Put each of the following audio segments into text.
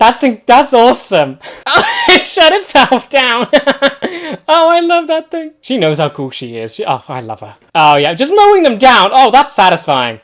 That's awesome. It shut itself down. Oh, I love that thing. She knows how cool she is. Oh, I love her. Oh yeah, just mowing them down. Oh, that's satisfying.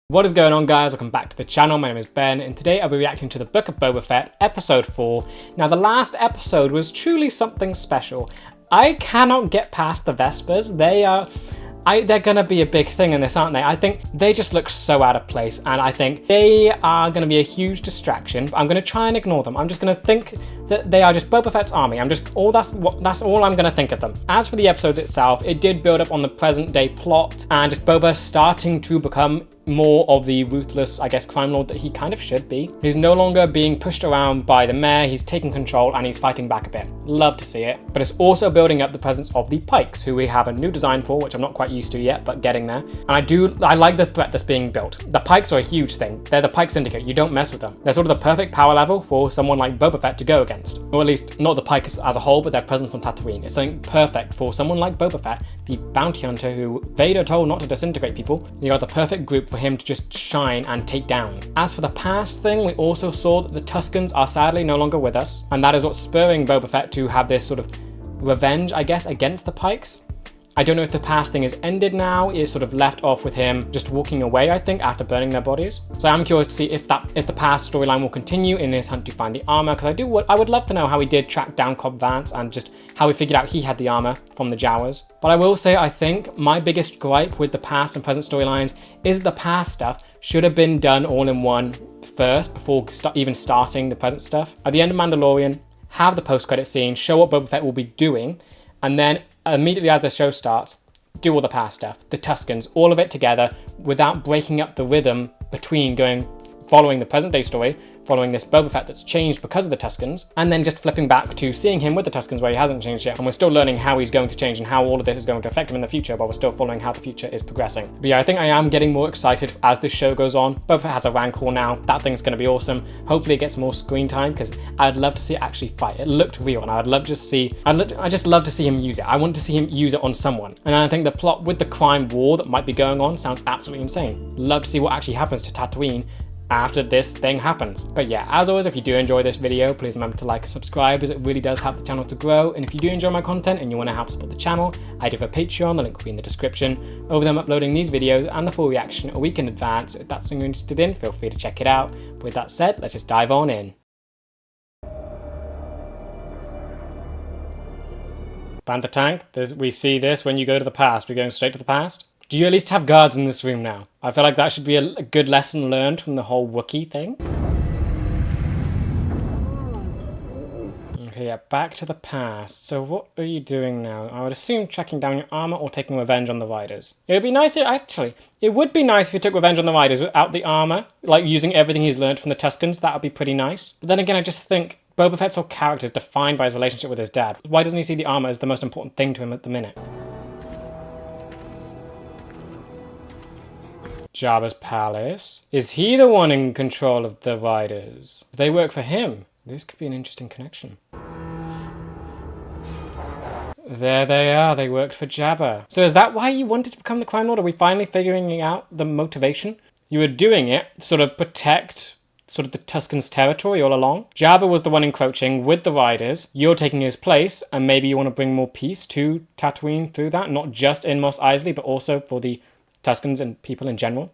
What is going on, guys? Welcome back to the channel. My name is Ben, and today I'll be reacting to the Book of Boba Fett, episode 4. Now, the last episode was truly something special. I cannot get past the Vespers. They're gonna be a big thing in this, aren't they? I think they just look so out of place, and I think they are gonna be a huge distraction. I'm gonna try and ignore them. I'm just gonna think that they are just Boba Fett's army. That's all I'm gonna think of them. As for the episode itself, it did build up on the present day plot and just Boba starting to become more of the ruthless, I guess, crime lord that he kind of should be. He's no longer being pushed around by the mayor. He's taking control and he's fighting back a bit. Love to see it. But it's also building up the presence of the Pikes, who we have a new design for, which I'm not quite used to yet, but getting there. And I like the threat that's being built. The Pikes are a huge thing. They're the Pike Syndicate. You don't mess with them. They're sort of the perfect power level for someone like Boba Fett to go against. Or at least not the Pikes as a whole, but their presence on Tatooine. It's something perfect for someone like Boba Fett, the bounty hunter who Vader told not to disintegrate people. They are the perfect group for him to just shine and take down. As for the past thing, we also saw that the Tuskens are sadly no longer with us, and that is what's spurring Boba Fett to have this sort of revenge, I guess, against the Pikes. I don't know if the past thing is ended now. It's sort of left off with him just walking away, I think, after burning their bodies. So I'm curious to see if the past storyline will continue in his hunt to find the armor, because I would love to know how he did track down Cobb Vanth and just how he figured out he had the armor from the Jawas. But I will say, I think my biggest gripe with the past and present storylines is the past stuff should have been done all in one first before even starting the present stuff. At the end of Mandalorian, have the post-credit scene, show what Boba Fett will be doing, and then immediately as the show starts, do all the past stuff, the Tuskens, all of it together without breaking up the rhythm between following the present day story, following this Boba Fett that's changed because of the Tuskens, and then just flipping back to seeing him with the Tuskens where he hasn't changed yet, and we're still learning how he's going to change and how all of this is going to affect him in the future, but we're still following how the future is progressing. But yeah, I think I am getting more excited as this show goes on. Boba Fett has a Rancor now. That thing's going to be awesome. Hopefully it gets more screen time, because I'd love to see it actually fight. It looked real, and I just love to see him use it. I want to see him use it on someone. And I think the plot with the crime war that might be going on sounds absolutely insane. Love to see what actually happens to Tatooine after this thing happens. But yeah, as always, if you do enjoy this video, please remember to like and subscribe, as it really does help the channel to grow. And if you do enjoy my content and you want to help support the channel, I do have a Patreon, the link will be in the description. Over there I'm uploading these videos and the full reaction a week in advance. If that's something you're interested in, feel free to check it out. But with that said, let's just dive on in. Bantha Tank, we see this when you go to the past. We're going straight to the past. Do you at least have guards in this room now? I feel like that should be a good lesson learned from the whole Wookiee thing. Okay, yeah, back to the past. So what are you doing now? I would assume tracking down your armor or taking revenge on the Riders. It would be nice, it would be nice if he took revenge on the Riders without the armor, like using everything he's learned from the Tuskens. That would be pretty nice. But then again, I just think Boba Fett's whole character is defined by his relationship with his dad. Why doesn't he see the armor as the most important thing to him at the minute? Jabba's palace. Is he the one in control of the Riders? They work for him. This could be an interesting connection. There they are. They worked for Jabba. So is that why you wanted to become the crime lord? Are we finally figuring out the motivation? You were doing it to sort of protect sort of the Tuskens' territory all along. Jabba was the one encroaching with the Riders. You're taking his place, and maybe you want to bring more peace to Tatooine through that, not just in Mos Eisley, but also for the Tuskens and people in general.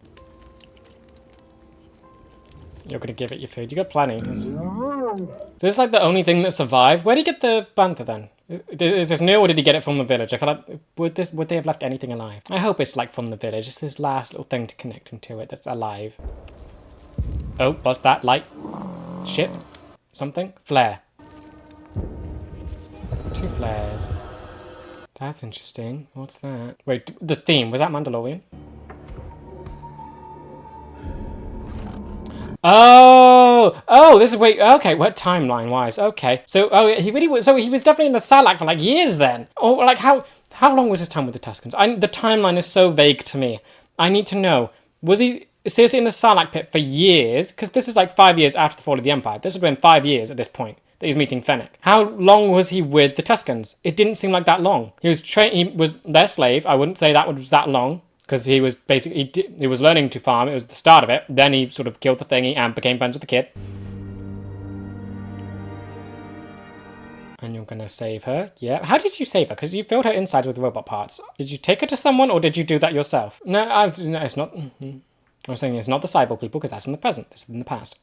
You're gonna give it your food. You got plenty. This is like the only thing that survived. Where did he get the bantha then? Is this new, or did he get it from the village? I feel like would they have left anything alive? I hope it's like from the village. It's this last little thing to connect him to it that's alive. Oh, what's that? Light? Ship? Something? Flare. 2 flares. That's interesting. What's that? Wait, the theme. Was that Mandalorian? Oh, this is, wait, okay, what timeline-wise? Okay. So, he was definitely in the Sarlacc for, like, years then. Oh, like, how long was his time with the Tuskens? The timeline is so vague to me. I need to know. Was he seriously in the Sarlacc pit for years? Because this is, like, 5 years after the fall of the Empire. This would have been 5 years at this point that he's meeting Fennec. How long was he with the Tuskens? It didn't seem like that long. He was their slave. I wouldn't say that was that long, because he was basically, he was learning to farm. It was the start of it. Then he sort of killed the thingy and became friends with the kid. And you're gonna save her. Yeah. How did you save her? Because you filled her inside with robot parts. Did you take her to someone or did you do that yourself? No, no it's not. I'm saying it's not the cyborg people because that's in the present. This is in the past.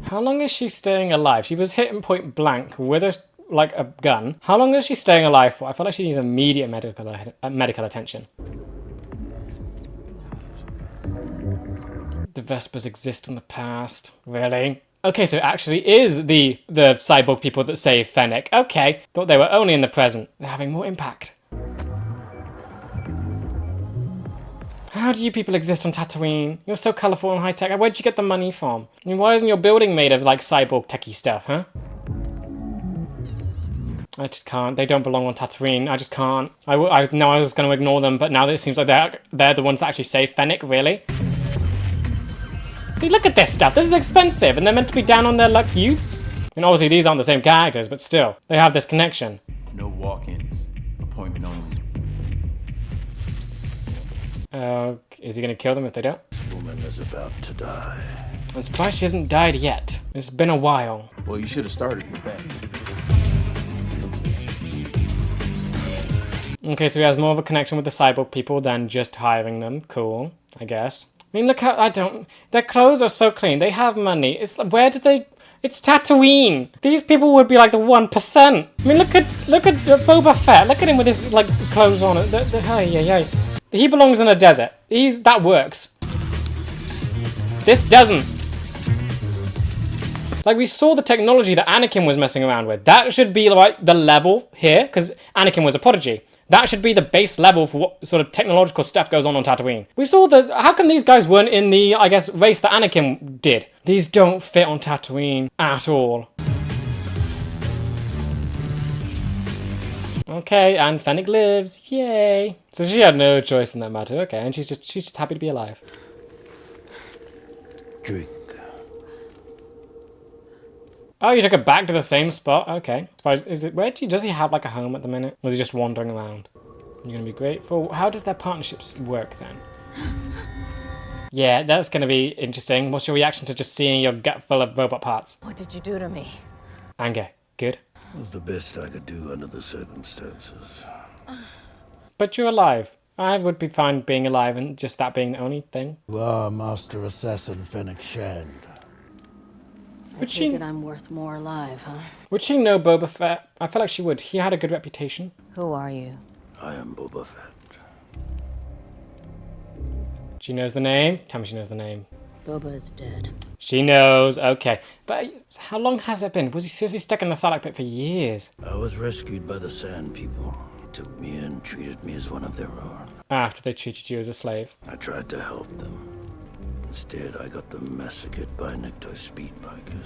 How long is she staying alive? She was hit in point blank with a gun. How long is she staying alive for? I feel like she needs immediate medical attention. The Vespers exist in the past. Really? Okay, so it actually is the cyborg people that save Fennec. Okay, thought they were only in the present. They're having more impact. How do you people exist on Tatooine? You're so colourful and high-tech. Where'd you get the money from? I mean, why isn't your building made of, like, cyborg techie stuff, huh? I just can't. They don't belong on Tatooine. I just can't. I know I was going to ignore them, but now that it seems like they're the ones that actually save Fennec, really? See, look at this stuff. This is expensive, and they're meant to be down on their luck youths. And obviously these aren't the same characters, but still, they have this connection. No walk-ins. Appointment only. Is he going to kill them if they don't? This woman is about to die. I'm surprised she hasn't died yet. It's been a while. Well, you should have started with that. Okay, so he has more of a connection with the cyborg people than just hiring them. Cool, I guess. I mean, look how, their clothes are so clean. They have money. It's like, where did they, it's Tatooine. These people would be like the 1%. I mean, look at Boba Fett. Look at him with his, like, clothes on. Hey. He belongs in a desert. That works. This doesn't. Like, we saw the technology that Anakin was messing around with. That should be, like, the level here, because Anakin was a prodigy. That should be the base level for what sort of technological stuff goes on Tatooine. We saw how come these guys weren't in the, I guess, race that Anakin did? These don't fit on Tatooine at all. Okay, and Fennec lives. Yay. So she had no choice in that matter. Okay, and she's just happy to be alive. Drink. Oh, you took her back to the same spot? Okay. Does he have like a home at the minute? Or is he just wandering around? You're gonna be grateful. How does their partnerships work then? Yeah, that's gonna be interesting. What's your reaction to just seeing your gut full of robot parts? What did you do to me? Anger. Good. It was the best I could do under the circumstances. But you're alive. I would be fine being alive and just that being the only thing. You are Master Assassin Fennec Shand. I take it I'm worth more alive, huh? Would she know Boba Fett? I feel like she would. He had a good reputation. Who are you? I am Boba Fett. She knows the name? Tell me she knows the name. Boba is dead. She knows. Okay. But how long has it been? Was he seriously stuck in the Sarlacc pit for years? I was rescued by the Sand People. Took me in, treated me as one of their own. After they treated you as a slave. I tried to help them. Instead, I got them massacred by Nikto speedbikers.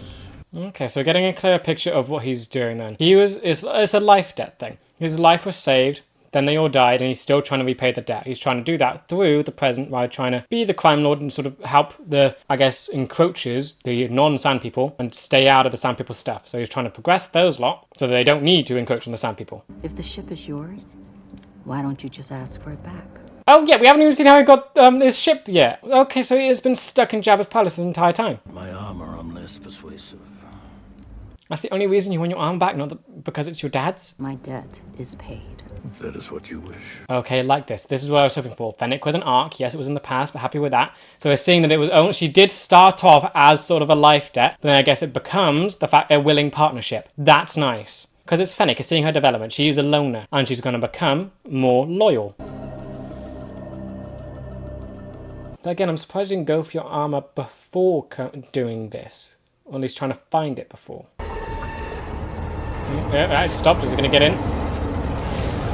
Okay, so we're getting a clear picture of what he's doing then. It's a life debt thing. His life was saved, then they all died, and he's still trying to repay the debt. He's trying to do that through the present by trying to be the crime lord and sort of help the, I guess, encroachers, the non-Sand People, and stay out of the Sand People stuff. So he's trying to progress those lot so that they don't need to encroach on the Sand People. If the ship is yours, why don't you just ask for it back? Oh yeah, we haven't even seen how he got his ship yet. Okay, so he has been stuck in Jabba's palace this entire time. My armor, I'm less persuasive. That's the only reason you want your arm back, not because it's your dad's? My debt is paid. If that is what you wish. Okay, like this. This is what I was hoping for. Fennec with an arc. Yes, it was in the past, but happy with that. So we're seeing that it was only, she did start off as sort of a life debt, but then I guess it becomes the fact a willing partnership. That's nice. Because it's Fennec, it's seeing her development. She is a loner, and she's going to become more loyal. But again, I'm surprised you didn't go for your armor before doing this. Or at least trying to find it before. Right, stop. Is it going to get in?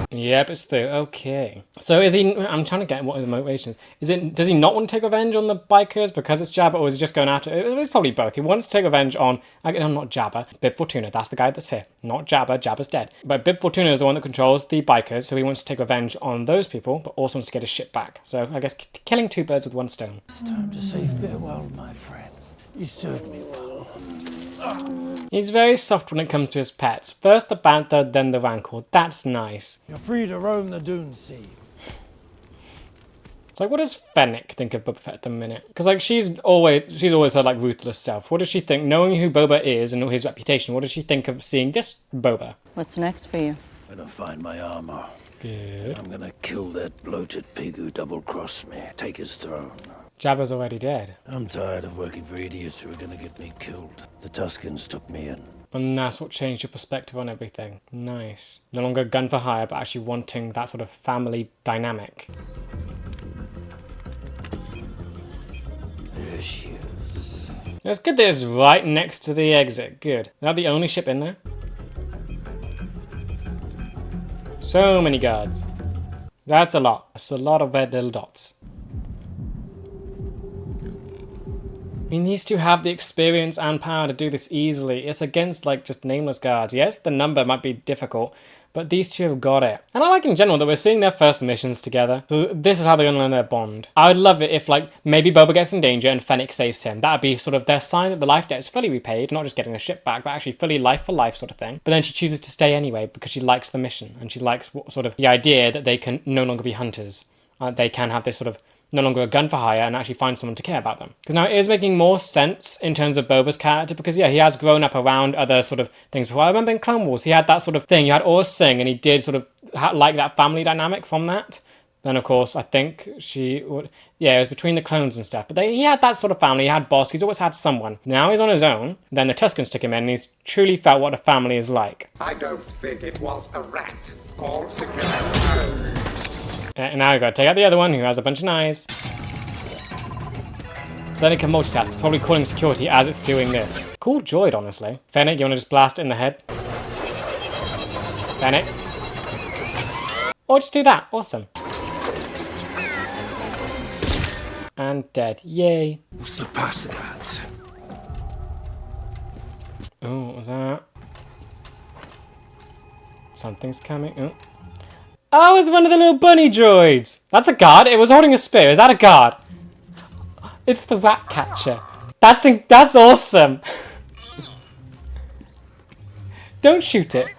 Yep, it's through. Okay. So is he... I'm trying to get what the motivation is. Does he not want to take revenge on the bikers because it's Jabba, or is he just going after... It's probably both. He wants to take revenge on... No, not Jabba. Bib Fortuna. That's the guy that's here. Not Jabba. Jabba's dead. But Bib Fortuna is the one that controls the bikers, so he wants to take revenge on those people, but also wants to get his ship back. So I guess killing two birds with one stone. It's time to say farewell, my friend. You served me well. He's very soft when it comes to his pets. First the Bantha, then the Rancor. That's nice. You're free to roam the Dune Sea. It's like, what does Fennec think of Boba Fett at the minute? Because like she's always her like ruthless self. What does she think, knowing who Boba is and his reputation? What does she think of seeing this Boba? What's next for you? I'm gonna find my armor. Good. I'm gonna kill that bloated pig who double-crossed me. Take his throne. Jabba's already dead. I'm tired of working for idiots who are gonna get me killed. The Tuscans took me in. And that's what changed your perspective on everything. Nice. No longer gun for hire, but actually wanting that sort of family dynamic. There she is. It's good that it's right next to the exit. Good. Is that the only ship in there? So many guards. That's a lot. That's a lot of red little dots. I mean, these two have the experience and power to do this easily. It's against, like, just nameless guards. Yes, the number might be difficult, but these two have got it. And I like in general that we're seeing their first missions together. So this is how they're going to learn their bond. I would love it if, like, maybe Boba gets in danger and Fennec saves him. That would be sort of their sign that the life debt is fully repaid, not just getting the ship back, but actually fully life for life sort of thing. But then she chooses to stay anyway because she likes the mission and she likes sort of the idea that they can no longer be hunters. They can have this sort of no longer a gun for hire and actually find someone to care about them. Because now it is making more sense in terms of Boba's character because, yeah, he has grown up around other sort of things before. I remember in Clone Wars, he had that sort of thing. He had Aura Singh and he did sort of like that family dynamic from that. Then, of course, I think she would... Yeah, it was between the clones and stuff. But he had that sort of family. He had boss. He's always had someone. Now he's on his own. Then the Tuscans took him in and he's truly felt what a family is like. I don't think it was a rat altogether. And now we've got to take out the other one who has a bunch of knives. Then it can multitask. It's probably calling security as it's doing this. Cool droid, honestly. Fennec, you want to just blast it in the head? Fennec. Or just do that. Awesome. And dead. Yay. What's the past guards? Oh, what was that? Something's coming. Oh. Oh, it's one of the little bunny droids. That's a guard. It was holding a spear. Is that a guard? It's the rat catcher. That's awesome. Don't shoot it.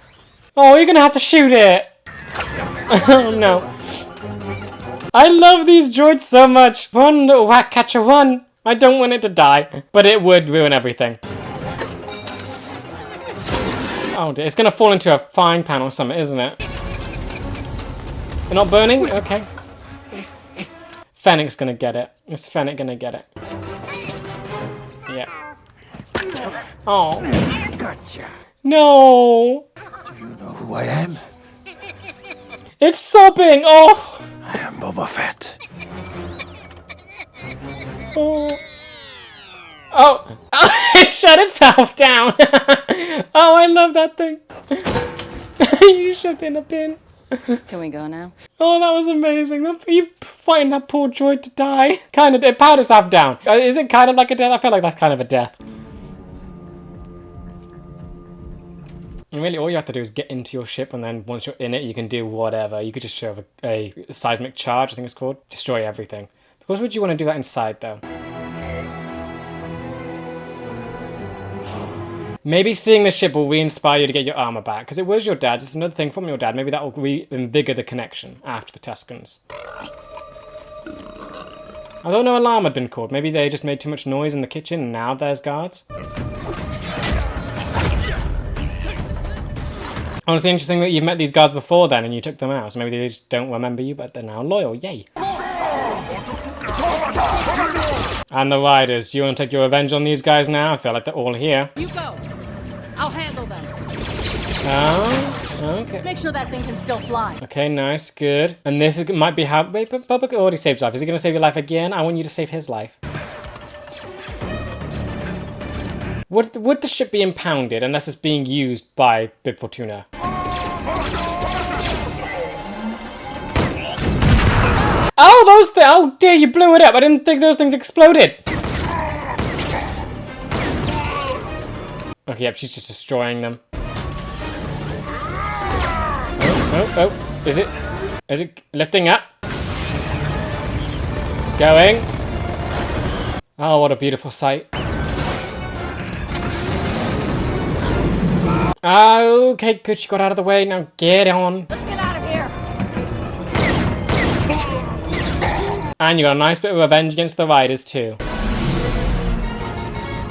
Oh, you're gonna have to shoot it. Oh no. I love these droids so much. Run, little rat catcher, run. I don't want it to die, but it would ruin everything. Oh dear, it's gonna fall into a frying pan or something, isn't it? They're not burning? Okay. Fennec's gonna get it. Is Fennec gonna get it? Yeah. Oh. Gotcha. No. Do you know who I am? It's sobbing. Oh. I am Boba Fett. Oh. Oh. It shut itself down. Oh, I love that thing. You shoved it in a bin. Can we go now? Oh, that was amazing. You fighting that poor droid to die. Kind of, it powers itself down. Is it kind of like a death? I feel like that's kind of a death. And really, all you have to do is get into your ship, and then once you're in it, you can do whatever. You could just show a seismic charge, I think it's called. Destroy everything. Because would you want to do that inside, though? Maybe seeing the ship will re-inspire you to get your armor back, because it was your dad's. It's another thing from your dad. Maybe that will reinvigor the connection after the Tuscans. I don't know alarm had been called. Maybe they just made too much noise in the kitchen and now there's guards. Honestly, interesting that you've met these guards before then and you took them out. So maybe they just don't remember you, but they're now loyal. Yay. And the riders. Do you want to take your revenge on these guys now? I feel like they're all here. You go. I'll handle them. Oh, okay. Make sure that thing can still fly. Okay, nice, good. And this might be how... Wait, but Boba already saved his life. Is he going to save your life again? I want you to save his life. Would the ship be impounded unless it's being used by Bib Fortuna? Oh, those things! Oh dear, you blew it up! I didn't think those things exploded! Okay, yep, she's just destroying them. Oh, is it lifting up? It's going. Oh, what a beautiful sight. Okay, good, she got out of the way, now get on. Let's get out of here. And you got a nice bit of revenge against the riders too.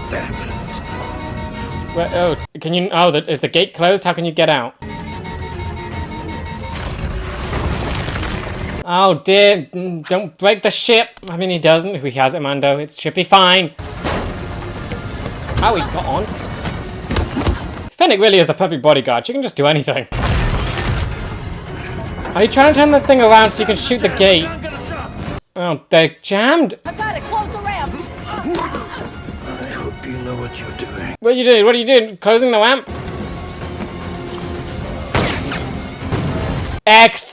Damn it. Where, oh, can you? Oh, is the gate closed? How can you get out? Oh dear! Don't break the ship. I mean, he doesn't. He has it, Mando. It should be fine. Oh, he got on. Fennec really is the perfect bodyguard. She can just do anything. Are you trying to turn the thing around so you can shoot the gate? Oh, they're jammed. I've got it. Close the ramp. I hope you know what you're doing. What are you doing? What are you doing? Closing the ramp?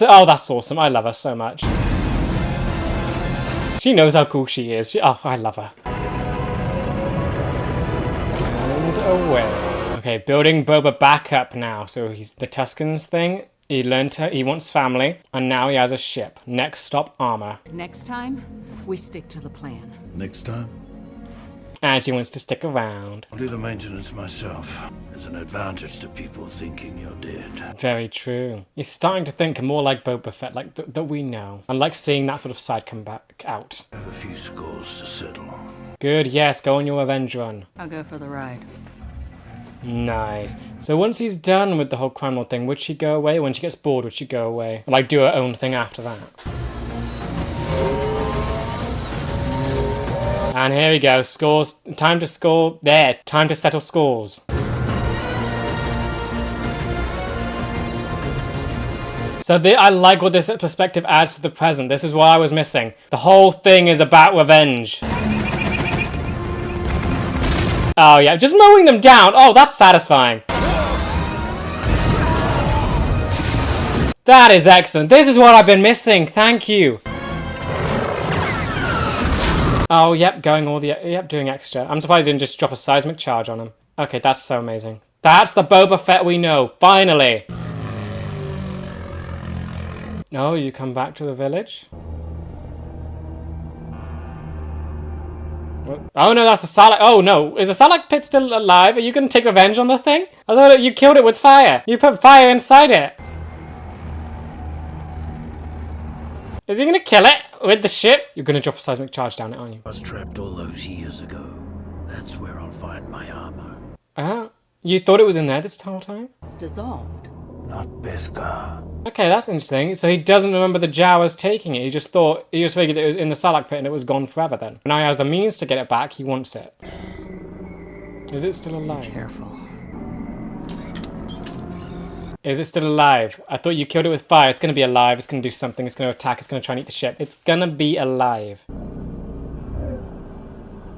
Oh, that's awesome. I love her so much. She knows how cool she is. Oh, I love her. And away. Okay, building Boba back up now. So he's the Tuscans thing. He learned he wants family, and now he has a ship. Next stop, armor. Next time, we stick to the plan. Next time, And she wants to stick around. I'll do the maintenance myself. There's an advantage to people thinking you're dead. Very true. He's starting to think more like Boba Fett, like that we know. I like seeing that sort of side come back out. I have a few scores to settle. Good, yes, go on your revenge run. I'll go for the ride. Nice. So once he's done with the whole crime lord thing, would she go away? When she gets bored, would she go away? Like, do her own thing after that? And here we go. Scores. Time to score. There. Time to settle scores. So I like what this perspective adds to the present. This is what I was missing. The whole thing is about revenge. Oh yeah, just mowing them down. Oh, that's satisfying. That is excellent. This is what I've been missing. Thank you. Oh, yep, doing extra. I'm surprised he didn't just drop a seismic charge on him. Okay, that's so amazing. That's the Boba Fett we know. Finally. Oh, you come back to the village? Oh no, that's the Sarlacc. Oh no, is the Sarlacc pit still alive? Are you going to take revenge on the thing? I thought you killed it with fire. You put fire inside it. Is he going to kill it with the ship? You're going to drop a seismic charge down it, aren't you? I was trapped all those years ago. That's where I'll find my armor. You thought it was in there this whole time? It's dissolved. Not Beskar. Okay, that's interesting. So he doesn't remember the Jawas taking it. He just figured it was in the Sarlacc pit and it was gone forever then. Now he has the means to get it back. He wants it. Is it still alive? Careful. Is it still alive? I thought you killed it with fire. It's going to be alive. It's going to do something. It's going to attack. It's going to try and eat the ship. It's going to be alive.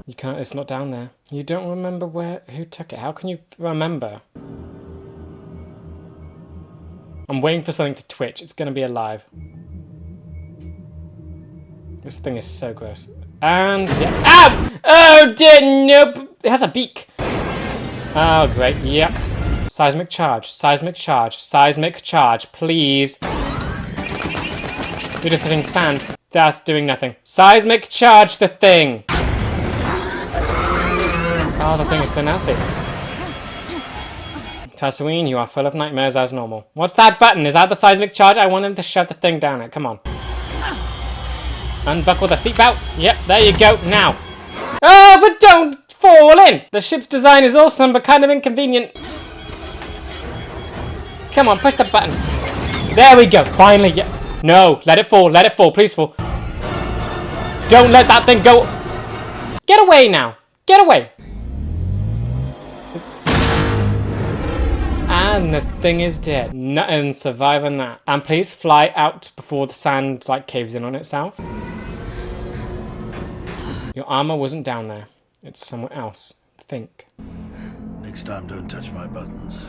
You can't... It's not down there. You don't remember who took it. How can you remember? I'm waiting for something to twitch. It's going to be alive. This thing is so gross. And... Yeah. Ow! Oh, dear. Nope. It has a beak. Oh, great. Yep. Seismic charge. Seismic charge. Seismic charge. Please. You're just hitting sand. That's doing nothing. Seismic charge the thing. Oh, the thing is so nasty. Tatooine, you are full of nightmares as normal. What's that button? Is that the seismic charge? I want him to shove the thing down it. Come on. Unbuckle the seatbelt. Yep, there you go. Now. Oh, but don't fall in. The ship's design is awesome, but kind of inconvenient. Come on, push the button. There we go. Finally. Yeah. No, let it fall. Let it fall. Please fall. Don't let that thing go. Get away now. Get away. And the thing is dead. Nothing surviving that. And please fly out before the sand like caves in on itself. Your armor wasn't down there. It's somewhere else. Think. Next time, don't touch my buttons.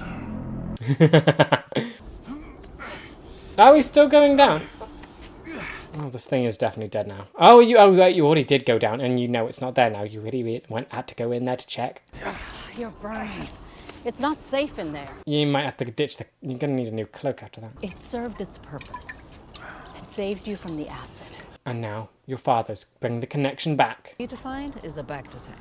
Oh, he's still going down. Oh, this thing is definitely dead now. Oh, you already did go down, and you know it's not there now. You really had to go in there to check. You're burning. It's not safe in there. You might have to ditch the... You're going to need a new cloak after that. It served its purpose. It saved you from the acid. And now, your father's. Bring the connection back. You to find is a Bacta tank.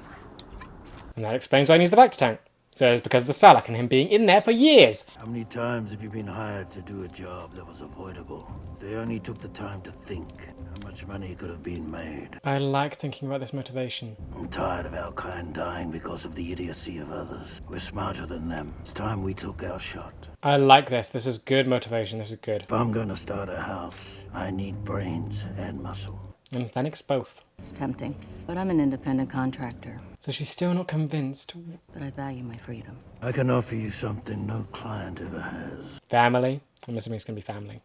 And that explains why he needs the Bacta tank. So it's because of the Sarlacc and him being in there for years. How many times have you been hired to do a job that was avoidable? They only took the time to think How much money could have been made? I like thinking about this motivation. I'm tired of our kind dying because of the idiocy of others. We're smarter than them. It's time we took our shot. I like this. This is good motivation. This is good. If I'm going to start a house, I need brains and muscle. And Fenix both. It's tempting, but I'm an independent contractor. So she's still not convinced. But I value my freedom. I can offer you something no client ever has. Family. I'm assuming it's going to be family.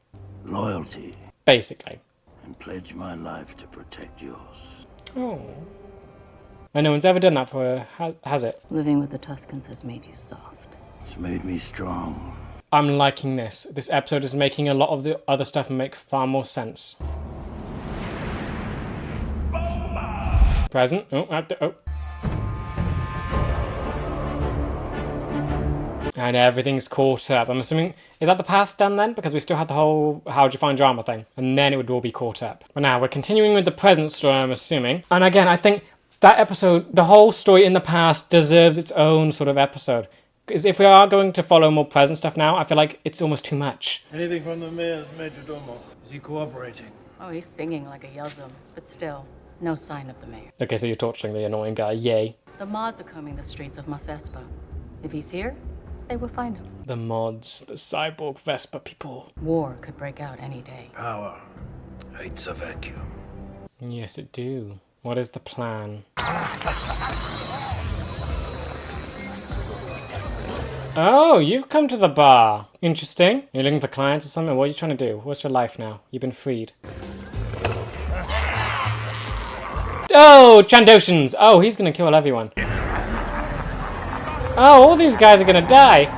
Loyalty. Basically. And pledge my life to protect yours. Oh. And no one's ever done that for her, has it? Living with the Tuscans has made you soft. It's made me strong. I'm liking this. This episode is making a lot of the other stuff make far more sense. Present. Oh, I have to, oh. And everything's caught up. I'm assuming, is that the past done then? Because we still had the whole how'd you find drama thing. And then it would all be caught up. But now we're continuing with the present story, I'm assuming. And again, I think that episode, the whole story in the past deserves its own sort of episode. Because if we are going to follow more present stuff now, I feel like it's almost too much. Anything from the mayor's majordomo? Is he cooperating? Oh, he's singing like a Yuzum, but still, no sign of the mayor. Okay, so you're torturing the annoying guy. Yay. The mods are combing the streets of Mos Espa. If he's here, they will find him. The mods, the cyborg Vespa people. War could break out any day. Power hates a vacuum. Yes, it do. What is the plan? Oh, you've come to the bar. Interesting. You're looking for clients or something? What are you trying to do? What's your life now? You've been freed. Oh, Chandoshans. Oh, he's going to kill everyone. Oh, all these guys are going to die.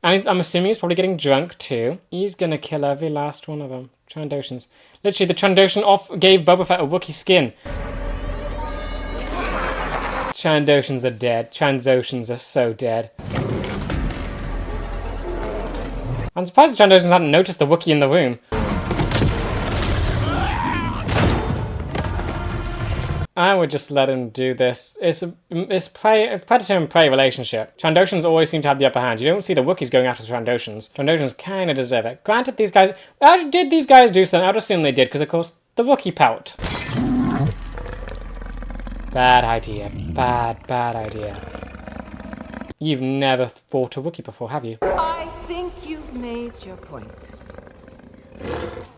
And I'm assuming he's probably getting drunk too. He's going to kill every last one of them. Chandoshans. Literally, the Trandoshan gave Boba Fett a Wookiee skin. Chandoshans are dead. Transoceans are so dead. I'm surprised the Trandoshans hadn't noticed the Wookiee in the room. I would just let him do this. It's a predator and prey relationship. Trandoshans always seem to have the upper hand. You don't see the Wookiees going after the Trandoshans. Trandoshans kind of deserve it. Granted, these guys... Did these guys do something? I would assume they did, because of course, the Wookiee pout. Bad idea. Bad idea. You've never fought a Wookiee before, have you? I think you've made your point.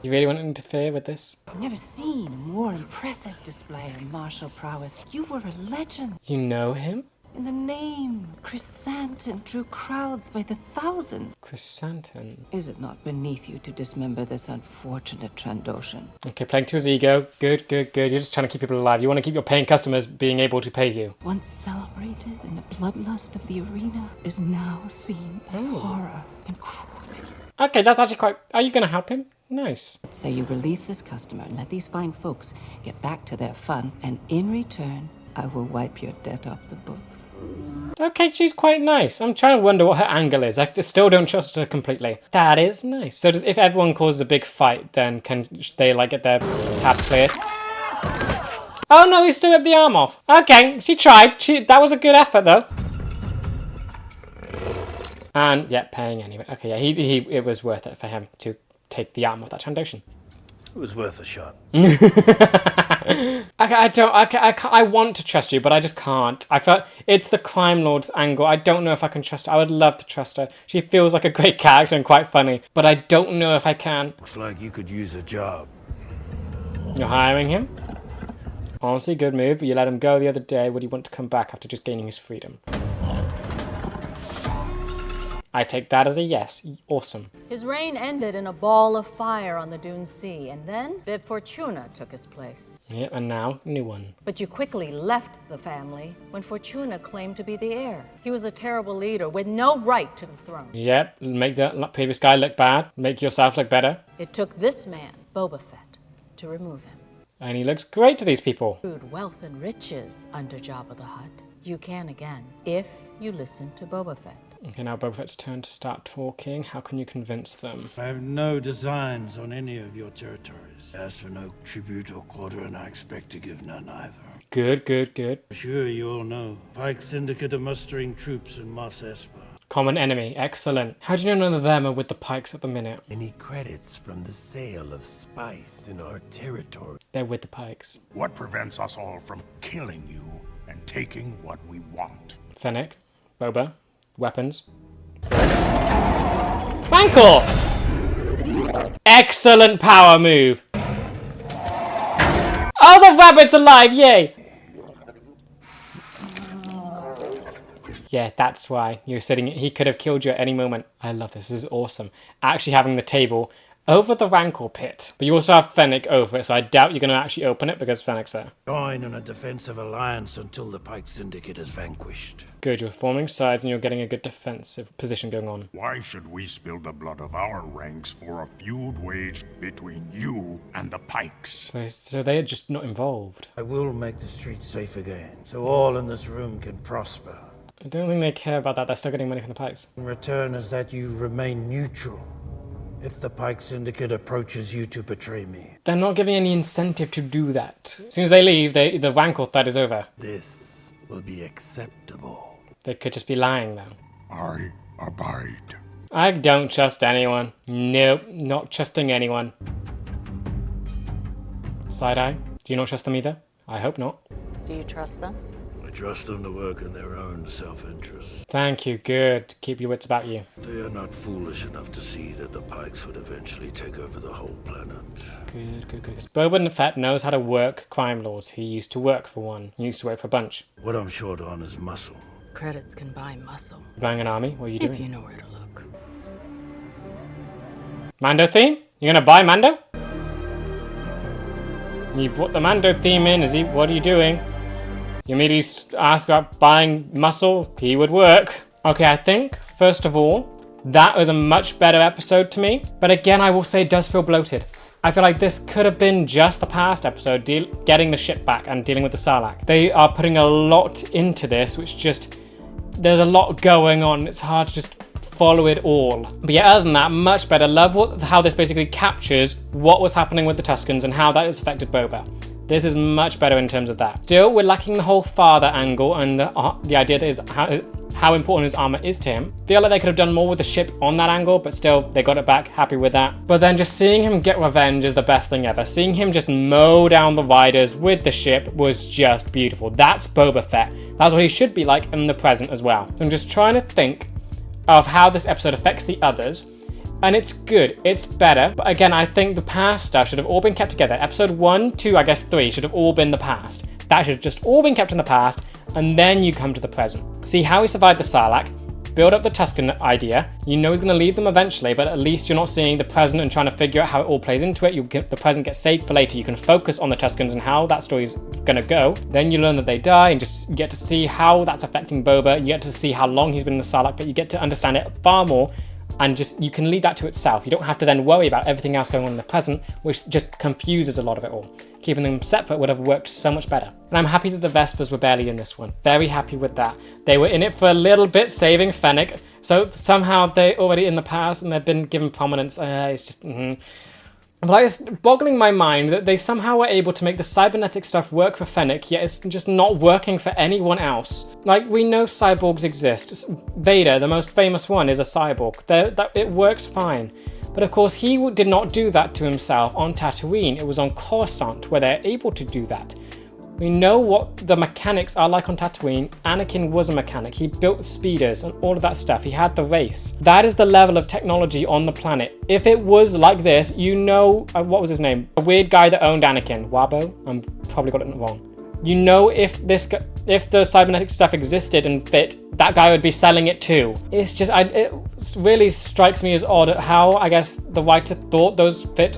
You really want to interfere with this? I've never seen a more impressive display of martial prowess. You were a legend. You know him? In the name, Chrysanthemum drew crowds by the thousands. Chrysanthemum. Is it not beneath you to dismember this unfortunate Trandoshan? Okay, playing to his ego. Good. You're just trying to keep people alive. You want to keep your paying customers being able to pay you. Once celebrated in the bloodlust of the arena is now seen as horror and cruelty. Okay, that's actually quite... Are you going to help him? Nice. Say you release this customer and let these fine folks get back to their fun, and in return, I will wipe your debt off the books. Okay, she's quite nice. I'm trying to wonder what her angle is. I still don't trust her completely. That is nice. So if everyone causes a big fight, then can they, like, get their tab cleared? Oh no, he still ripped the arm off. Okay, she tried. That was a good effort, though. And, yeah, paying anyway. Okay, yeah, it was worth it for him to take the arm off that Trandoshan. It was worth a shot. I want to trust you, but I just can't. I felt it's the crime lord's angle. I don't know if I can trust her. I would love to trust her. She feels like a great character and quite funny, but I don't know if I can. Looks like you could use a job. You're hiring him? Honestly, good move, but you let him go the other day. Would he want to come back after just gaining his freedom? I take that as a yes. Awesome. His reign ended in a ball of fire on the Dune Sea, and then Bib Fortuna took his place. Yep, and now, new one. But you quickly left the family when Fortuna claimed to be the heir. He was a terrible leader with no right to the throne. Yep, make the previous guy look bad. Make yourself look better. It took this man, Boba Fett, to remove him. And he looks great to these people. Wealth and riches under Jabba the Hutt. You can again, if you listen to Boba Fett. Okay, now Boba Fett's turn to start talking. How can you convince them? I have no designs on any of your territories. Ask for no tribute or quarter, and I expect to give none either. Good. Sure, you all know. Pike's syndicate are mustering troops in Mos Espa. Common enemy. Excellent. How do you know none of them are with the Pikes at the minute? Any credits from the sale of spice in our territory? They're with the Pikes. What prevents us all from killing you and taking what we want? Fennec. Boba. Weapons. Rancor! Excellent power move. Oh, the rabbit's alive! Yay! Yeah, that's why you're sitting. He could have killed you at any moment. I love this. This is awesome. Actually having the table over the Rancor pit. But you also have Fennec over it, so I doubt you're going to actually open it because Fennec's there. Join in a defensive alliance until the Pike Syndicate is vanquished. Good, you're forming sides and you're getting a good defensive position going on. Why should we spill the blood of our ranks for a feud waged between you and the Pikes? So they're just not involved. I will make the streets safe again, so all in this room can prosper. I don't think they care about that. They're still getting money from the Pikes. In return is that you remain neutral if the Pike Syndicate approaches you to betray me. They're not giving any incentive to do that. As soon as they leave, the Rancor threat is over. This will be acceptable. They could just be lying now. I abide. I don't trust anyone. Nope, not trusting anyone. Side-eye, do you not trust them either? I hope not. Do you trust them? I trust them to work in their own self-interest. Thank you, good. Keep your wits about you. They are not foolish enough to see that the Pikes would eventually take over the whole planet. Good. Because Boba Fett knows how to work crime lords. He used to work for one. He used to work for a bunch. What I'm short on is muscle. Credits can buy muscle. Buying an army? What are you doing? If you know where to look. Mando theme? You're gonna buy Mando? You brought the Mando theme in, what are you doing? You immediately ask about buying muscle, he would work. Okay, I think, first of all, that was a much better episode to me. But again, I will say it does feel bloated. I feel like this could have been just the past episode, getting the ship back and dealing with the Sarlacc. They are putting a lot into this, which just, there's a lot going on. It's hard to just follow it all. But yeah, other than that, much better. Love how this basically captures what was happening with the Tuskens and how that has affected Boba. This is much better in terms of that. Still, we're lacking the whole father angle and the idea that is how important his armor is to him. Feel like they could have done more with the ship on that angle, but still, they got it back, happy with that. But then just seeing him get revenge is the best thing ever. Seeing him just mow down the riders with the ship was just beautiful. That's Boba Fett. That's what he should be like in the present as well. So I'm just trying to think of how this episode affects the others. And it's good, it's better, but again, I think the past stuff should have all been kept together. Episode 1, 2, I guess 3 should have all been the past. That should have just all been kept in the past, and then you come to the present. See how he survived the Sarlacc, build up the Tusken idea. You know he's going to lead them eventually, but at least you're not seeing the present and trying to figure out how it all plays into it. The present gets saved for later. You can focus on the Tuskens and how that story's going to go. Then you learn that they die and just get to see how that's affecting Boba. You get to see how long he's been in the Sarlacc, but you get to understand it far more. And just, you can lead that to itself. You don't have to then worry about everything else going on in the present, which just confuses a lot of it all. Keeping them separate would have worked so much better. And I'm happy that the Vespers were barely in this one. Very happy with that. They were in it for a little bit, saving Fennec. So somehow they're already in the past and they've been given prominence. It's just, But it's boggling my mind that they somehow were able to make the cybernetic stuff work for Fennec, yet it's just not working for anyone else. Like, we know cyborgs exist. Vader, the most famous one, is a cyborg. It works fine. But of course, he did not do that to himself on Tatooine. It was on Coruscant where they're able to do that. We know what the mechanics are like on Tatooine. Anakin was a mechanic. He built speeders and all of that stuff. He had the race. That is the level of technology on the planet. If it was like this, you know, what was his name? A weird guy that owned Anakin. Wabo? I'm probably got it wrong. You know, if the cybernetic stuff existed and fit, that guy would be selling it too. It's just, it really strikes me as odd at how, I guess, the writer thought those fit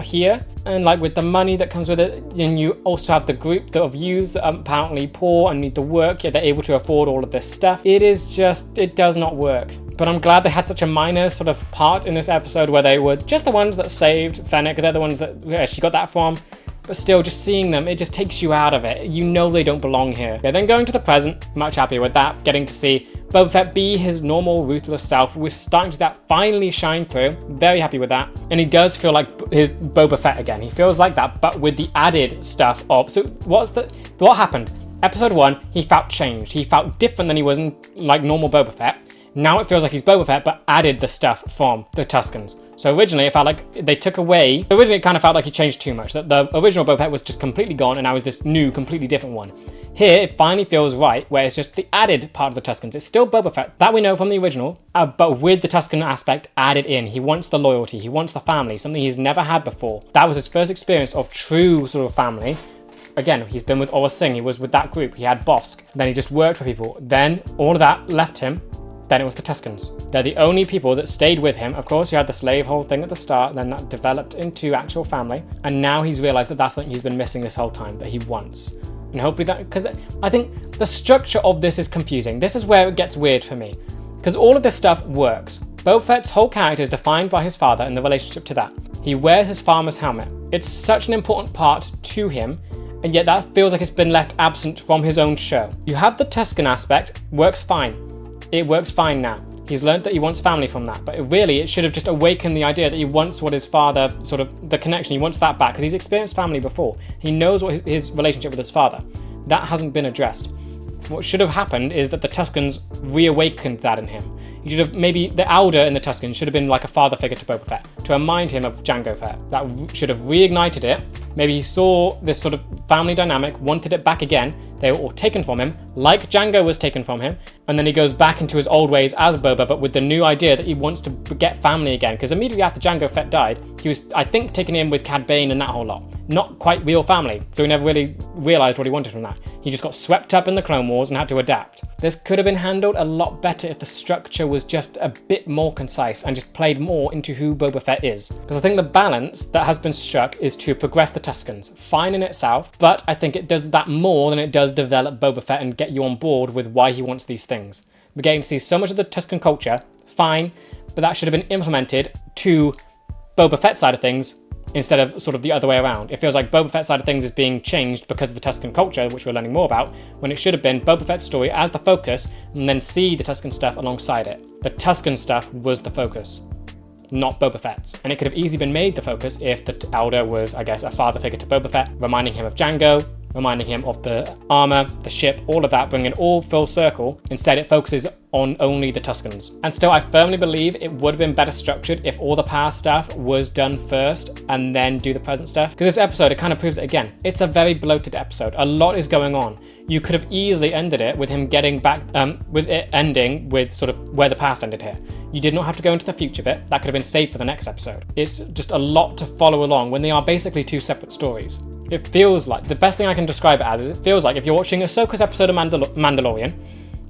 here. And like with the money that comes with it, and you also have the group of youths that are apparently poor and need the work, yet they're able to afford all of this stuff. It does not work. But I'm glad they had such a minor sort of part in this episode where they were just the ones that saved Fennec. They're the ones that she got that from. But still, just seeing them, it just takes you out of it. You know they don't belong here. Yeah, then going to the present, much happier with that. Getting to see Boba Fett be his normal, ruthless self. We're starting to see that finally shine through. Very happy with that. And he does feel like his Boba Fett again. He feels like that, but with the added stuff of... So what happened? Episode 1, he felt changed. He felt different than he was in like normal Boba Fett. Now it feels like he's Boba Fett, but added the stuff from the Tuskens. So originally it felt like they took away, originally it kind of felt like he changed too much, that the original Boba Fett was just completely gone and now is this new, completely different one. Here, it finally feels right, where it's just the added part of the Tuskens. It's still Boba Fett, that we know from the original, but with the Tusken aspect added in. He wants the loyalty, he wants the family, something he's never had before. That was his first experience of true sort of family. Again, he's been with Aurra Sing, he was with that group, he had Bosk, then he just worked for people. Then all of that left him, then it was the Tuskens. They're the only people that stayed with him. Of course, you had the slave whole thing at the start, and then that developed into actual family. And now he's realized that that's something he's been missing this whole time, that he wants. And hopefully that, because I think the structure of this is confusing. This is where it gets weird for me. Because all of this stuff works. Boba Fett's whole character is defined by his father and the relationship to that. He wears his farmer's helmet. It's such an important part to him, and yet that feels like it's been left absent from his own show. You have the Tusken aspect, works fine. It works fine now. He's learned that he wants family from that, but it should have just awakened the idea that he wants what his father, sort of the connection, he wants that back, because he's experienced family before. He knows what his relationship with his father. That hasn't been addressed. What should have happened is that the Tuskens reawakened that in him. You should have, maybe the Elder in the Tuskens should have been like a father figure to Boba Fett, to remind him of Jango Fett. That should have reignited it. Maybe he saw this sort of family dynamic, wanted it back again. They were all taken from him, like Jango was taken from him, and then he goes back into his old ways as Boba, but with the new idea that he wants to get family again, because immediately after Jango Fett died, he was, I think, taken in with Cad Bane and that whole lot. Not quite real family, so he never really realised what he wanted from that. He just got swept up in the Clone Wars and had to adapt. This could have been handled a lot better if the structure was just a bit more concise and just played more into who Boba Fett is. Because I think the balance that has been struck is to progress the Tuskens, fine in itself, but I think it does that more than it does develop Boba Fett and get you on board with why he wants these things. We're getting to see so much of the Tusken culture, fine, but that should have been implemented to Boba Fett's side of things instead of sort of the other way around. It feels like Boba Fett's side of things is being changed because of the Tusken culture, which we're learning more about, when it should have been Boba Fett's story as the focus, and then see the Tusken stuff alongside it. The Tusken stuff was the focus, not Boba Fett's. And it could have easily been made the focus if the Elder was, I guess, a father figure to Boba Fett, reminding him of Jango, reminding him of the armor, the ship, all of that, bringing it all full circle. Instead, it focuses on only the Tuskens. And still, I firmly believe it would have been better structured if all the past stuff was done first and then do the present stuff. Because this episode, it kind of proves it again. It's a very bloated episode. A lot is going on. You could have easily ended it with him getting back, with it ending with sort of where the past ended here. You did not have to go into the future bit. That could have been saved for the next episode. It's just a lot to follow along when they are basically two separate stories. It feels like, the best thing I can describe it as is, it feels like if you're watching Ahsoka's episode of Mandalorian,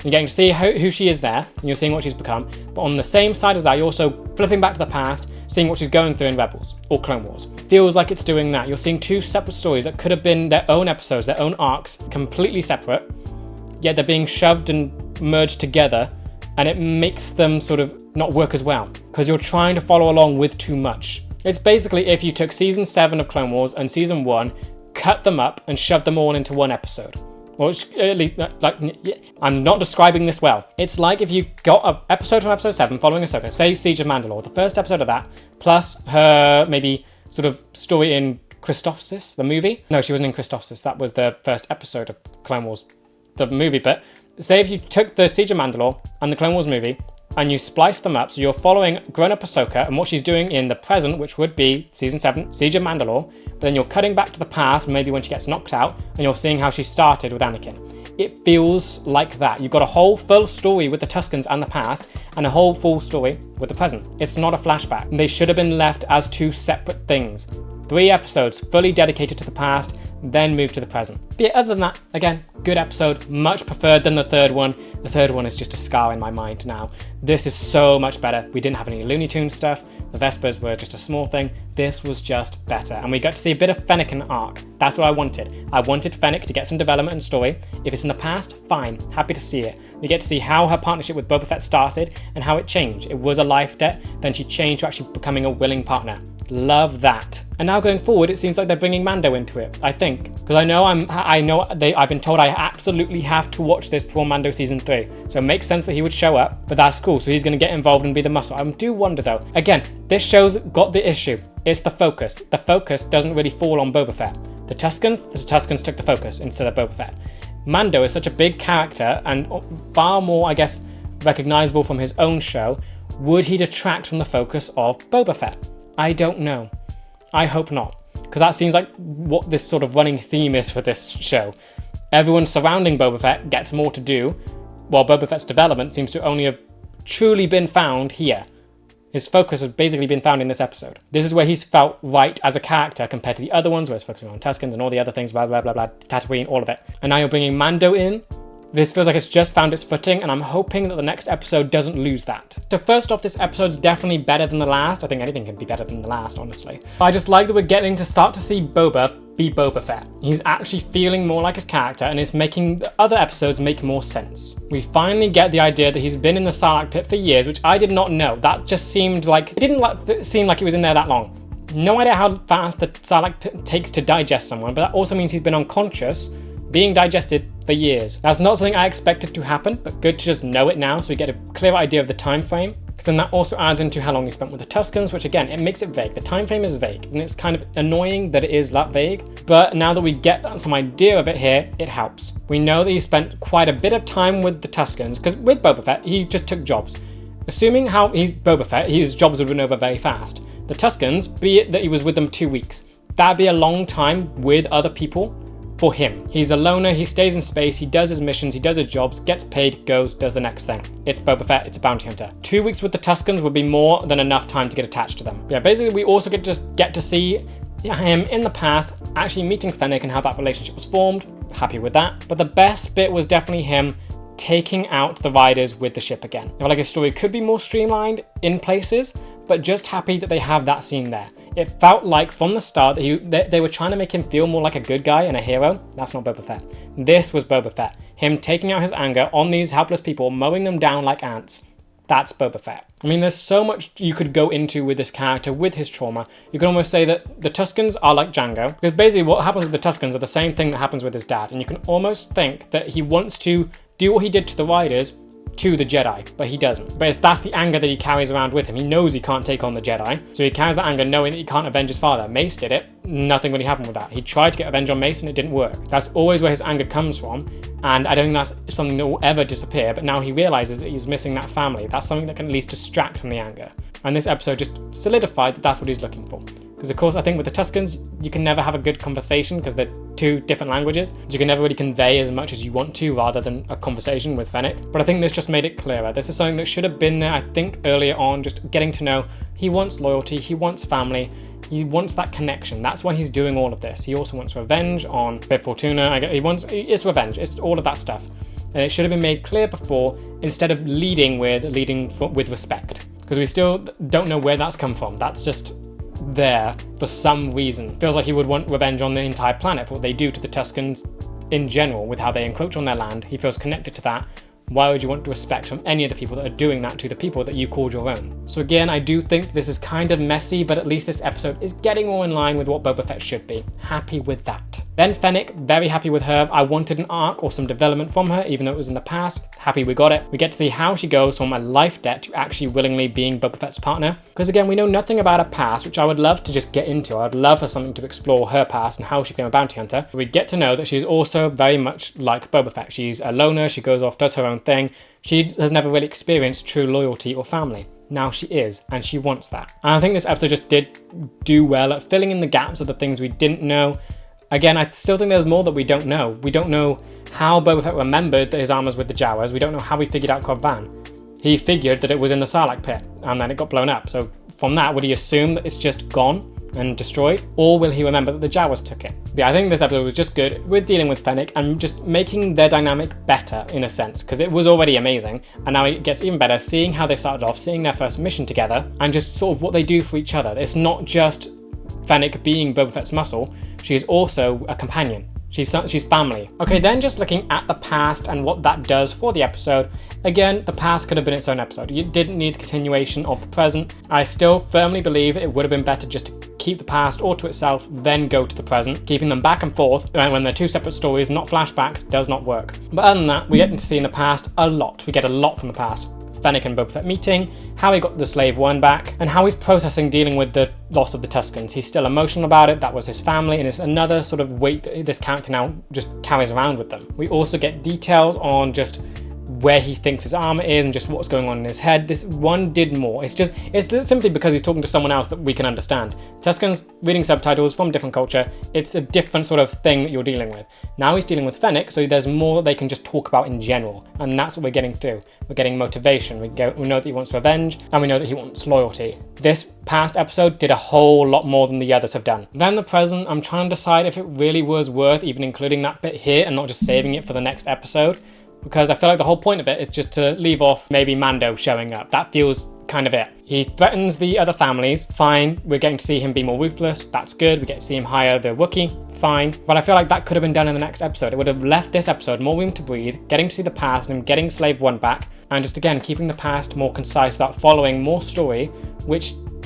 you're getting to see who she is there, and you're seeing what she's become, but on the same side as that, you're also flipping back to the past, seeing what she's going through in Rebels, or Clone Wars. Feels like it's doing that. You're seeing two separate stories that could have been their own episodes, their own arcs, completely separate, yet they're being shoved and merged together, and it makes them sort of not work as well, because you're trying to follow along with too much. It's basically if you took Season 7 of Clone Wars and Season 1, cut them up and shoved them all into one episode. Well, at least, like, I'm not describing this well. It's like if you got an episode from Episode 7 following Ahsoka, say Siege of Mandalore, the first episode of that, plus her maybe sort of story in Christophsis, the movie. No, she wasn't in Christophsis. That was the first episode of Clone Wars, the movie. But say if you took the Siege of Mandalore and the Clone Wars movie, and you splice them up, so you're following grown-up Ahsoka and what she's doing in the present, which would be Season 7, Siege of Mandalore, but then you're cutting back to the past, maybe when she gets knocked out, and you're seeing how she started with Anakin. It feels like that. You've got a whole full story with the Tuskens and the past, and a whole full story with the present. It's not a flashback. They should have been left as two separate things. 3 episodes fully dedicated to the past, then move to the present. But yeah, other than that, again, good episode, much preferred than the third one. The third one is just a scar in my mind now. This is so much better. We didn't have any Looney Tunes stuff. The Vespers were just a small thing. This was just better. And we got to see a bit of Fennec arc. That's what I wanted. I wanted Fennec to get some development and story. If it's in the past, fine. Happy to see it. We get to see how her partnership with Boba Fett started and how it changed. It was a life debt, then she changed to actually becoming a willing partner. Love that. And now going forward, it seems like they're bringing Mando into it, I think. Because I've been told I absolutely have to watch this before Mando Season 3. So it makes sense that he would show up, but that's cool. So he's going to get involved and be the muscle. I do wonder though, again, this show's got the issue. It's the focus. The focus doesn't really fall on Boba Fett. The Tuskens took the focus instead of Boba Fett. Mando is such a big character and far more, I guess, recognizable from his own show, would he detract from the focus of Boba Fett? I don't know. I hope not, because that seems like what this sort of running theme is for this show. Everyone surrounding Boba Fett gets more to do, while Boba Fett's development seems to only have truly been found here. His focus has basically been found in this episode. This is where he's felt right as a character compared to the other ones where he's focusing on Tuskens and all the other things, blah, blah, blah, blah, Tatooine, all of it. And now you're bringing Mando in. This feels like it's just found its footing, and I'm hoping that the next episode doesn't lose that. So first off, this episode's definitely better than the last. I think anything can be better than the last, honestly. I just like that we're getting to start to see Boba be Boba Fett. He's actually feeling more like his character, and it's making the other episodes make more sense. We finally get the idea that he's been in the Sarlacc pit for years, which I did not know. That just seemed like, it didn't seem like he was in there that long. No idea how fast the Sarlacc pit takes to digest someone, but that also means he's been unconscious, being digested for years. That's not something I expected to happen, but good to just know it now so we get a clear idea of the time frame. Because then that also adds into how long he spent with the Tuskens, which again, it makes it vague. The time frame is vague, and it's kind of annoying that it is that vague. But now that we get some idea of it here, it helps. We know that he spent quite a bit of time with the Tuskens, because with Boba Fett, he just took jobs. Assuming how he's Boba Fett, his jobs would have been over very fast. The Tuskens, be it that he was with them 2 weeks, that'd be a long time with other people. For him. He's a loner, he stays in space, he does his missions, he does his jobs, gets paid, goes, does the next thing. It's Boba Fett, it's a bounty hunter. 2 weeks with the Tuskens would be more than enough time to get attached to them. Yeah, basically we also get to see him in the past actually meeting Fennec and how that relationship was formed. Happy with that. But the best bit was definitely him taking out the riders with the ship again. I feel like his story could be more streamlined in places, but just happy that they have that scene there. It felt like from the start that they were trying to make him feel more like a good guy and a hero. That's not Boba Fett. This was Boba Fett. Him taking out his anger on these helpless people, mowing them down like ants. That's Boba Fett. I mean, there's so much you could go into with this character, with his trauma. You could almost say that the Tuskens are like Django, because basically what happens with the Tuskens are the same thing that happens with his dad. And you can almost think that he wants to do what he did to the riders to the Jedi, but he doesn't. But that's the anger that he carries around with him. He knows he can't take on the Jedi, so he carries that anger knowing that he can't avenge his father. Mace did it, nothing really happened with that. He tried to get revenge on Mace and it didn't work. That's always where his anger comes from, and I don't think that's something that will ever disappear, but now he realizes that he's missing that family. That's something that can at least distract from the anger. And this episode just solidified that that's what he's looking for. Because of course I think with the Tuskens, you can never have a good conversation because they're two different languages. You can never really convey as much as you want to rather than a conversation with Fennec. But I think this just made it clearer. This is something that should have been there, I think, earlier on, just getting to know he wants loyalty, he wants family, he wants that connection. That's why he's doing all of this. He also wants revenge on Bib Fortuna. It's revenge, it's all of that stuff. And it should have been made clear before instead of leading with respect. Because we still don't know where that's come from. That's just there for some reason. Feels like he would want revenge on the entire planet for what they do to the Tuskens in general with how they encroach on their land. He feels connected to that. Why would you want respect from any of the people that are doing that to the people that you called your own? So again, I do think this is kind of messy, but at least this episode is getting more in line with what Boba Fett should be. Happy with that. Then Fennec, very happy with her. I wanted an arc or some development from her, even though it was in the past. Happy we got it. We get to see how she goes from a life debt to actually willingly being Boba Fett's partner. Because again, we know nothing about her past, which I would love to just get into. I'd love for something to explore her past and how she became a bounty hunter. We get to know that she's also very much like Boba Fett. She's a loner, she goes off, does her own thing. She has never really experienced true loyalty or family. Now she is, and she wants that. And I think this episode just did do well at filling in the gaps of the things we didn't know. Again, I still think there's more that we don't know. We don't know how Boba Fett remembered that his arm was with the Jawas. We don't know how he figured out Cobb Vann. He figured that it was in the Sarlacc pit, and then it got blown up. So from that, would he assume that it's just gone and destroyed? Or will he remember that the Jawas took it? But yeah, I think this episode was just good with dealing with Fennec and just making their dynamic better in a sense, because it was already amazing. And now it gets even better, seeing how they started off, seeing their first mission together, and just sort of what they do for each other. It's not just Fennec being Boba Fett's muscle, she is also a companion. She's family. Okay, then just looking at the past and what that does for the episode. Again, the past could have been its own episode. You didn't need the continuation of the present. I still firmly believe it would have been better just to keep the past all to itself, then go to the present. Keeping them back and forth when they're two separate stories, not flashbacks, does not work. But other than that, we get to see in the past a lot. We get a lot from the past. Fennec and Boba Fett meeting, how he got the Slave 1 back, and how he's processing dealing with the loss of the Tuskens. He's still emotional about it, that was his family, and it's another sort of weight that this character now just carries around with them. We also get details on just where he thinks his armor is and just what's going on in his head. This one did more. It's simply because he's talking to someone else that we can understand. Tuscan's reading subtitles from different culture. It's a different sort of thing that you're dealing with. Now he's dealing with Fennec, so there's more they can just talk about in general, and that's what we're getting through. We're getting motivation. We know that he wants revenge, and we know that he wants loyalty. This past episode did a whole lot more than the others have done. Then the present, I'm trying to decide if it really was worth even including that bit here and not just saving it for the next episode, because I feel like the whole point of it is just to leave off maybe Mando showing up. That feels kind of it. He threatens the other families, fine. We're getting to see him be more ruthless, that's good. We get to see him hire the Wookiee, fine. But I feel like that could have been done in the next episode. It would have left this episode more room to breathe, getting to see the past and getting Slave 1 back, and just again keeping the past more concise without following more story,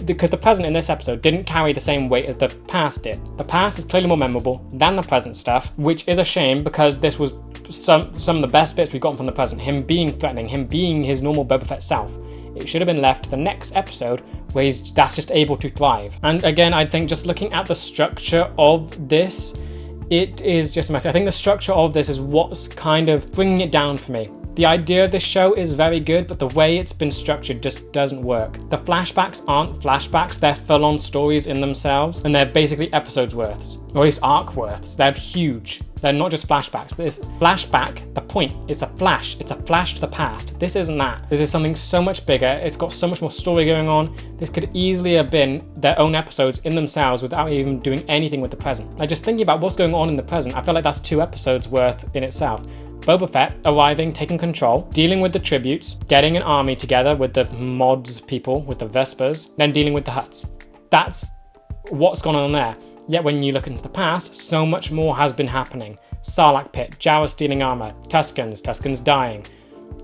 because the present in this episode didn't carry the same weight as the past did. The past is clearly more memorable than the present stuff, which is a shame because this was some of the best bits we've gotten from the present. Him being threatening, him being his normal Boba Fett self. It should have been left to the next episode where that's just able to thrive. And again, I think just looking at the structure of this, it is just messy. I think the structure of this is what's kind of bringing it down for me. The idea of this show is very good, but the way it's been structured just doesn't work. The flashbacks aren't flashbacks, they're full-on stories in themselves, and they're basically episodes worths, or at least arc worths. They're huge. They're not just flashbacks. This flashback, the point, it's a flash to the past. This isn't that. This is something so much bigger. It's got so much more story going on. This could easily have been their own episodes in themselves without even doing anything with the present. Like, just thinking about what's going on in the present, I feel like that's 2 episodes worth in itself. Boba Fett arriving, taking control, dealing with the tributes, getting an army together with the mods people, with the Vespers, then dealing with the Hutts. That's what's gone on there. Yet when you look into the past, so much more has been happening. Sarlacc pit, Jawa stealing armor, Tuscans dying.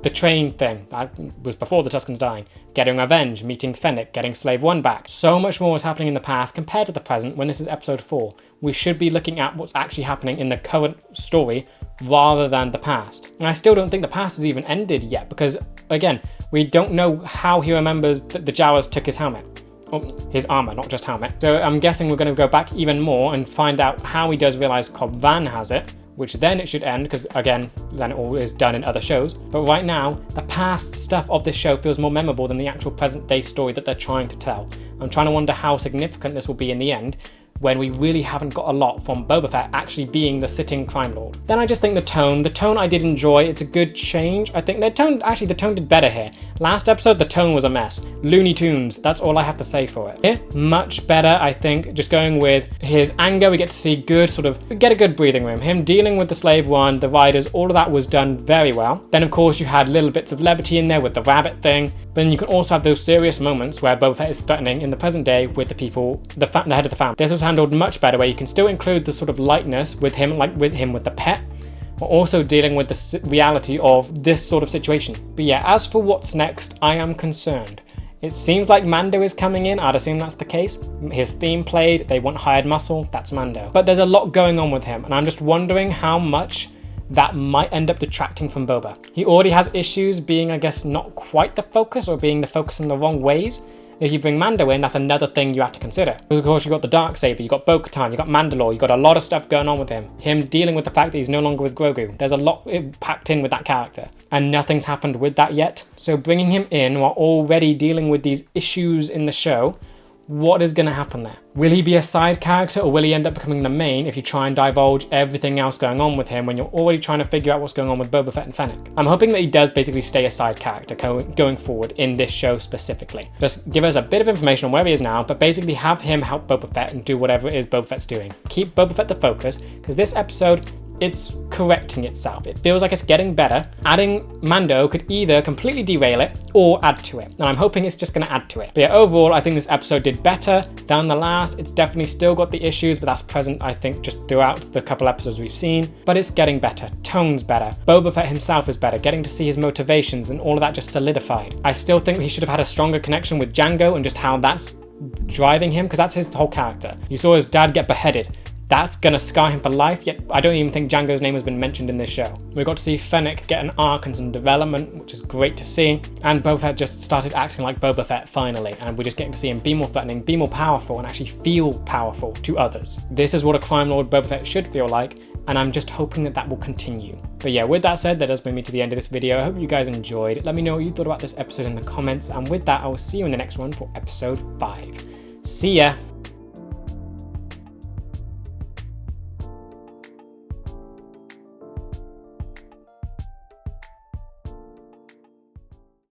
The train thing, that was before the Tuscans dying. Getting revenge, meeting Fennec, getting Slave 1 back. So much more is happening in the past compared to the present when this is episode 4. We should be looking at what's actually happening in the current story rather than the past. And I still don't think the past has even ended yet because, again, we don't know how he remembers that the Jawas took his helmet. Oh, his armor, not just helmet. So I'm guessing we're going to go back even more and find out how he does realize Cobb Vann has it, which then it should end because, again, then it all is done in other shows. But right now, the past stuff of this show feels more memorable than the actual present day story that they're trying to tell. I'm trying to wonder how significant this will be in the end, when we really haven't got a lot from Boba Fett actually being the sitting crime lord. Then I just think the tone I did enjoy. It's a good change. I think the tone did better here. Last episode, the tone was a mess. Looney Tunes, that's all I have to say for it. Here, much better, I think. Just going with his anger, we get to see get a good breathing room. Him dealing with the Slave 1, the riders, all of that was done very well. Then of course you had little bits of levity in there with the rabbit thing. But then you can also have those serious moments where Boba Fett is threatening in the present day with the people, the head of the family. This was handled much better, where you can still include the sort of lightness with him, like with the pet, but also dealing with the reality of this sort of situation. But yeah, as for what's next, I am concerned. It seems like Mando is coming in. I'd assume that's the case. His theme played, they want hired muscle, that's Mando. But there's a lot going on with him, and I'm just wondering how much that might end up detracting from Boba. He already has issues being, I guess, not quite the focus, or being the focus in the wrong ways. If you bring Mando in, that's another thing you have to consider. Because of course, you've got the Darksaber, you've got Bo-Katan, you've got Mandalore, you've got a lot of stuff going on with him. Him dealing with the fact that he's no longer with Grogu. There's a lot packed in with that character. And nothing's happened with that yet. So bringing him in while already dealing with these issues in the show, what is going to happen there? Will he be a side character, or will he end up becoming the main if you try and divulge everything else going on with him when you're already trying to figure out what's going on with Boba Fett and Fennec? I'm hoping that he does basically stay a side character going forward in this show specifically. Just give us a bit of information on where he is now, but basically have him help Boba Fett and do whatever it is Boba Fett's doing. Keep Boba Fett the focus, because this episode, it's correcting itself. It feels like it's getting better. Adding Mando could either completely derail it or add to it. And I'm hoping it's just going to add to it. But yeah, overall, I think this episode did better than the last. It's definitely still got the issues, but that's present, I think, just throughout the couple episodes we've seen. But it's getting better. Tone's better. Boba Fett himself is better. Getting to see his motivations and all of that just solidified. I still think he should have had a stronger connection with Jango and just how that's driving him, because that's his whole character. You saw his dad get beheaded. That's gonna scar him for life, yet I don't even think Jango's name has been mentioned in this show. We got to see Fennec get an arc and some development, which is great to see, and Boba Fett just started acting like Boba Fett finally, and we're just getting to see him be more threatening, be more powerful, and actually feel powerful to others. This is what a crime lord Boba Fett should feel like, and I'm just hoping that that will continue. But yeah, with that said, that does bring me to the end of this video. I hope you guys enjoyed. Let me know what you thought about this episode in the comments, and with that, I will see you in the next one for episode 5. See ya!